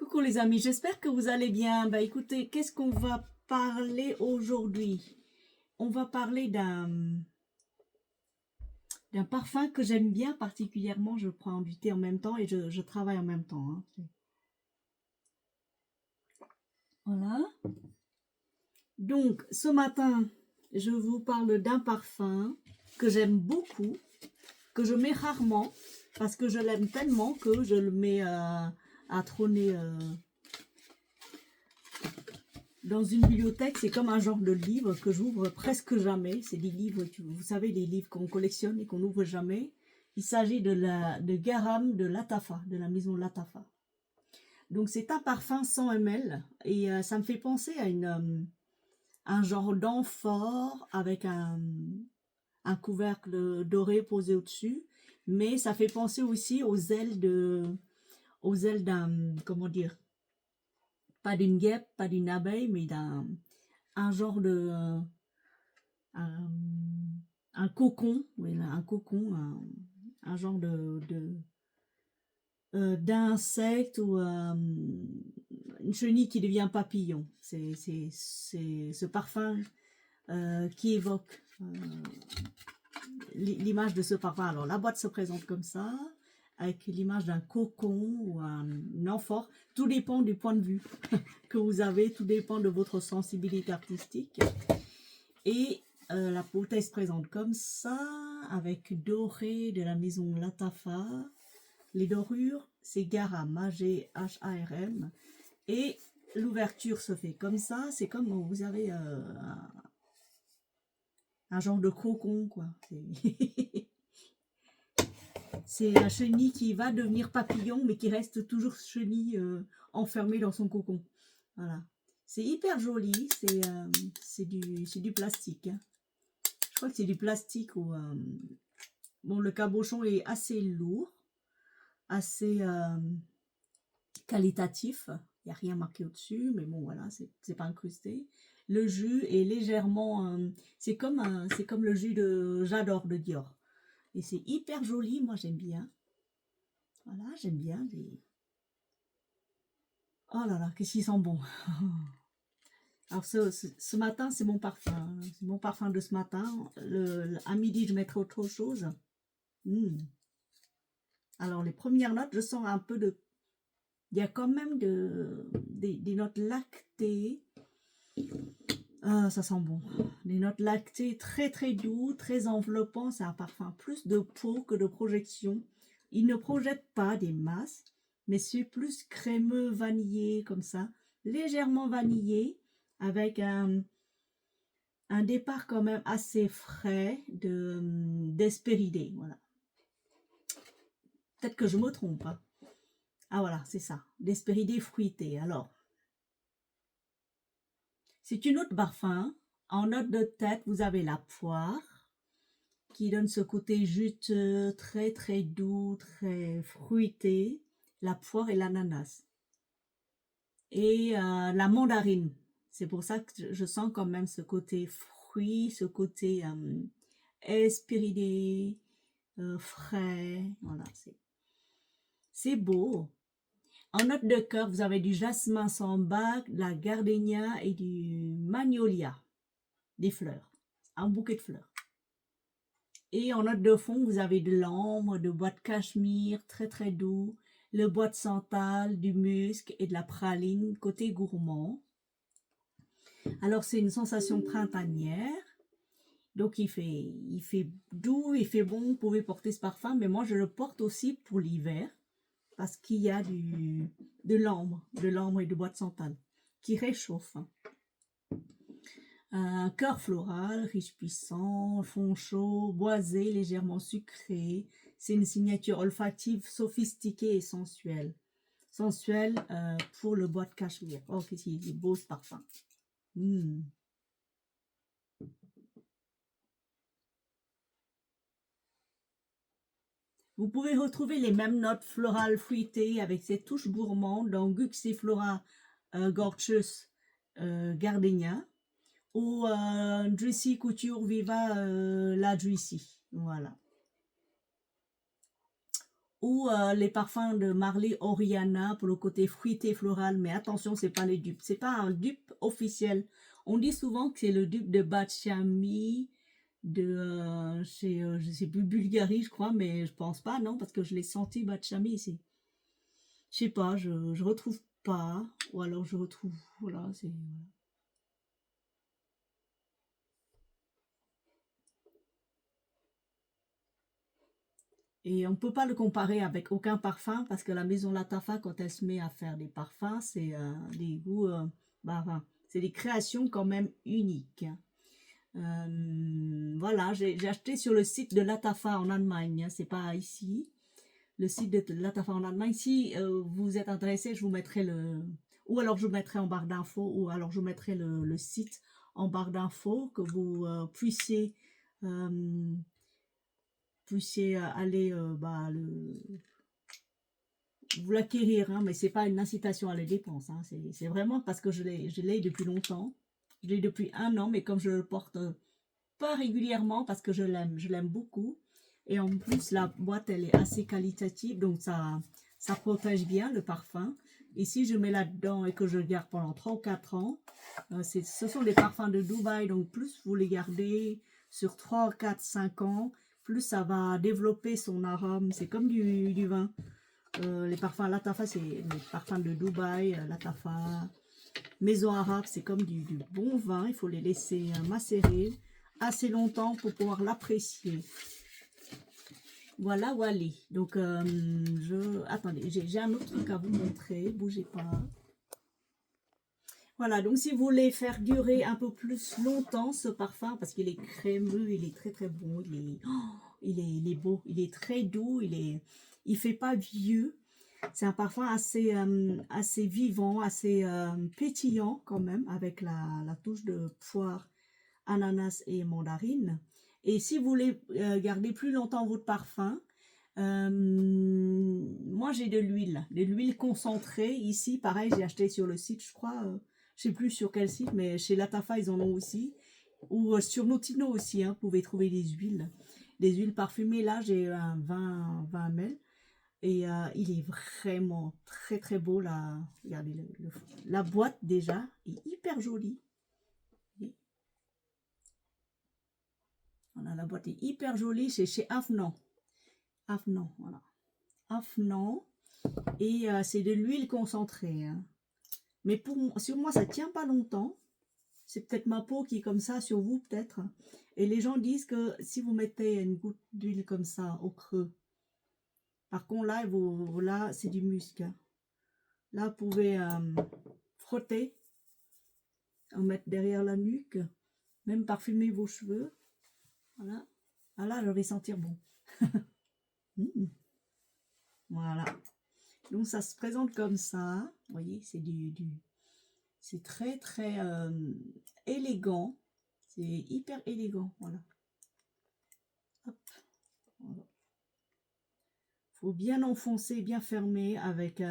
Coucou les amis, j'espère que vous allez bien. Bah écoutez, qu'est-ce qu'on va parler aujourd'hui? On va parler d'un parfum que j'aime bien particulièrement. Je prends du thé en même temps et je travaille en même temps, hein. Voilà. Donc ce matin, je vous parle d'un parfum que j'aime beaucoup, que je mets rarement parce que je l'aime tellement que je le mets à trôner dans une bibliothèque. C'est comme un genre de livre que j'ouvre presque jamais. C'est des livres, vous savez, les livres qu'on collectionne et qu'on n'ouvre jamais. Il s'agit de Garam de Lattafa, de la maison Lattafa. Donc c'est un parfum 100 ml et ça me fait penser à un genre d'amphore avec un couvercle doré posé au-dessus. Mais ça fait penser aussi aux ailes d'un, comment dire, pas d'une guêpe, pas d'une abeille, mais un genre de un, un cocon, voilà, un cocon, un genre d'insecte ou une chenille qui devient papillon. C'est ce parfum qui évoque l'image de ce parfum. Alors la boîte se présente comme ça, avec l'image d'un cocon ou un amphore. Tout dépend du point de vue que vous avez, tout dépend de votre sensibilité artistique. Et la bouteille se présente comme ça, avec doré de la maison Lattafa. Les dorures, c'est Garam, G-H-A-R-M. Et l'ouverture se fait comme ça, c'est comme vous avez un genre de cocon, quoi. C'est la chenille qui va devenir papillon, mais qui reste toujours chenille enfermée dans son cocon. Voilà. C'est hyper joli, c'est du plastique, hein. Je crois que c'est du plastique ou... bon, le cabochon est assez lourd, assez qualitatif. Il n'y a rien marqué au-dessus, mais bon, voilà, c'est pas incrusté. Le jus est légèrement... c'est comme le jus de J'adore de Dior. Et c'est hyper joli, moi j'aime bien. Voilà, j'aime bien les... Oh là là, qu'est-ce qu'ils sont bons. Alors ce matin, c'est mon parfum. Hein. C'est mon parfum de ce matin. À midi, je mettrai autre chose. Alors les premières notes, je sens un peu de... Il y a quand même des notes lactées. Ah, ça sent bon. Des notes lactées très très doux, très enveloppant. C'est un parfum plus de peau que de projection. Il ne projette pas des masses, mais c'est plus crémeux, vanillé comme ça. Légèrement vanillé, avec un départ quand même assez frais d'Hespéridée. Voilà. Peut-être que je me trompe. Hein. Ah voilà, c'est ça. D'Hespéridée fruitée. Alors, c'est une autre parfum. En note de tête, vous avez la poire, qui donne ce côté juteux, très très doux, très fruité. La poire et l'ananas. Et la mandarine. C'est pour ça que je sens quand même ce côté fruit, ce côté espéridé, frais. Voilà, c'est beau. En note de cœur, vous avez du jasmin sambac, de la gardénia et du magnolia, des fleurs, un bouquet de fleurs. Et en note de fond, vous avez de l'ambre, de bois de cachemire, très très doux, le bois de santal, du musc et de la praline, côté gourmand. Alors c'est une sensation printanière. Donc il fait doux, il fait bon, vous pouvez porter ce parfum, mais moi je le porte aussi pour l'hiver. Parce qu'il y a de l'ambre et du bois de santal qui réchauffe. Un cœur floral, riche, puissant, fond chaud, boisé, légèrement sucré. C'est une signature olfactive sophistiquée et sensuelle. Sensuelle pour le bois de cachemire. Oh, qu'est-ce qu'il est beau ce parfum. Vous pouvez retrouver les mêmes notes florales fruitées avec ses touches gourmandes dans Guxiflora Gorgeous Gardenia ou Juicy Couture Viva la Juicy. Voilà. ou les parfums de Marley Oriana pour le côté fruité floral. Mais attention, c'est pas les dupes. C'est pas un dupe officiel. On dit souvent que c'est le dupe de Bachami, de chez, je sais plus, Bulgarie, je crois, mais je pense pas, non, parce que je l'ai senti Bachami ici. Je sais pas, je retrouve pas, ou alors je retrouve, voilà, c'est... Et on ne peut pas le comparer avec aucun parfum parce que la maison Latafa, quand elle se met à faire des parfums, c'est des goûts, enfin, c'est des créations quand même uniques. Voilà, j'ai acheté sur le site de Latafa en Allemagne, hein, c'est pas ici. Le site de Latafa en Allemagne. Si vous êtes intéressé, je vous mettrai le... Ou alors je vous mettrai en barre d'infos, ou alors je vous mettrai le site en barre d'infos, que vous euh, puissiez aller vous l'acquérir, hein, mais c'est pas une incitation à la dépense. Hein, c'est vraiment parce que je l'ai depuis longtemps. Je l'ai depuis 1 an, mais comme je le porte pas régulièrement parce que je l'aime beaucoup. Et en plus, la boîte, elle est assez qualitative, donc ça protège bien le parfum. Et si je mets là-dedans et que je le garde pendant 3 ou 4 ans, ce sont des parfums de Dubaï, donc plus vous les gardez sur 3, 4, 5 ans, plus ça va développer son arôme. C'est comme du vin. Les parfums Latafa, c'est les parfums de Dubaï, Latafa, Maison Arabe, c'est comme du bon vin. Il faut les laisser macérer assez longtemps pour pouvoir l'apprécier. Voilà, Wally. Donc, attendez, j'ai un autre truc à vous montrer. Bougez pas. Voilà, donc si vous voulez faire durer un peu plus longtemps ce parfum, parce qu'il est crémeux, il est très très bon, il est beau, il est très doux, il fait pas vieux. C'est un parfum assez vivant, assez pétillant quand même, avec la touche de poire, ananas et mandarine. Et si vous voulez garder plus longtemps votre parfum, moi j'ai de l'huile concentrée. Ici, pareil, j'ai acheté sur le site, je crois, je sais plus sur quel site, mais chez Latafa, ils en ont aussi. Ou sur Notino aussi, hein, vous pouvez trouver des huiles. Des huiles parfumées, là, j'ai un 20 ml. Et il est vraiment très très beau là. Regardez la boîte déjà est hyper jolie. Voilà, la boîte est hyper jolie. C'est chez Afnan. Afnan, voilà. Afnan. Et c'est de l'huile concentrée. Hein. Mais sur moi, ça tient pas longtemps. C'est peut-être ma peau qui est comme ça, sur vous peut-être. Et les gens disent que si vous mettez une goutte d'huile comme ça au creux, par contre là c'est du musc. Hein. Là, vous pouvez frotter, en mettre derrière la nuque, même parfumer vos cheveux. Voilà. Ah là, je vais sentir bon. Voilà. Donc, ça se présente comme ça. Vous voyez, c'est très, très élégant. C'est hyper élégant. Voilà. Hop. Voilà. Faut bien enfoncer, bien fermer avec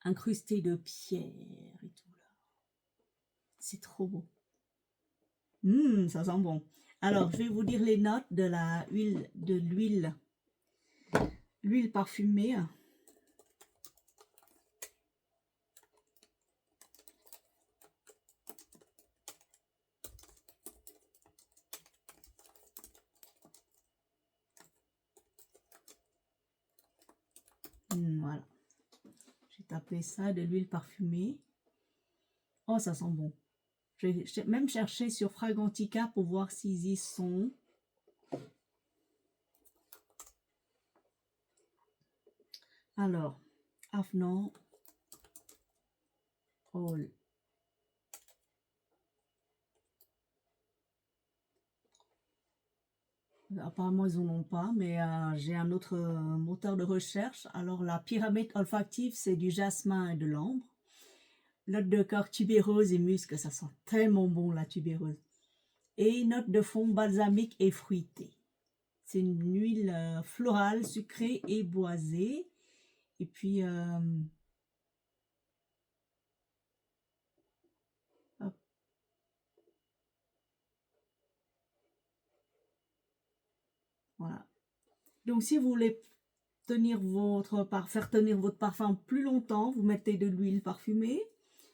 incrusté de pierre et tout là. C'est trop beau. Ça sent bon. Alors, je vais vous dire les notes de l'huile parfumée. Voilà. J'ai tapé ça, de l'huile parfumée. Oh, ça sent bon. J'ai même cherché sur Fragrantica pour voir s'ils y sont. Alors, Afnan. Oh. Apparemment, ils n'en ont pas, mais j'ai un autre moteur de recherche. Alors, la pyramide olfactive, c'est du jasmin et de l'ambre. Note de corps tubéreuse et musc, ça sent tellement bon, la tubéreuse. Et note de fond balsamique et fruitée. C'est une huile florale, sucrée et boisée. Et puis, hop. Voilà. Donc, si vous voulez faire tenir votre parfum plus longtemps, vous mettez de l'huile parfumée.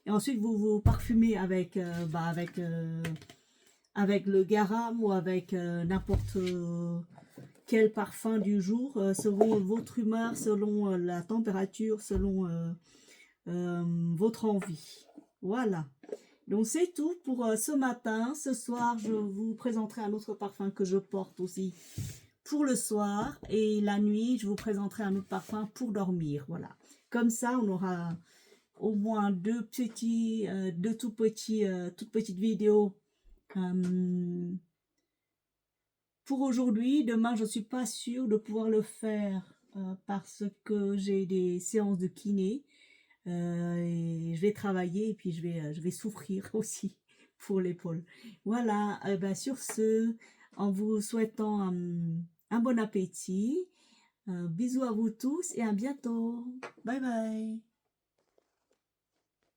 Et ensuite, vous vous parfumez avec, avec le garam ou avec n'importe quel parfum du jour, selon votre humeur, selon la température, selon votre envie. Voilà. Donc c'est tout pour ce matin. Ce soir, je vous présenterai un autre parfum que je porte aussi pour le soir. Et la nuit, je vous présenterai un autre parfum pour dormir. Voilà. Comme ça, on aura au moins deux toutes petites vidéos pour aujourd'hui. Demain, je ne suis pas sûre de pouvoir le faire parce que j'ai des séances de kiné. Et je vais travailler et puis je vais souffrir aussi pour l'épaule. Voilà, sur ce, en vous souhaitant un bon appétit, bisous à vous tous et à bientôt. Bye bye.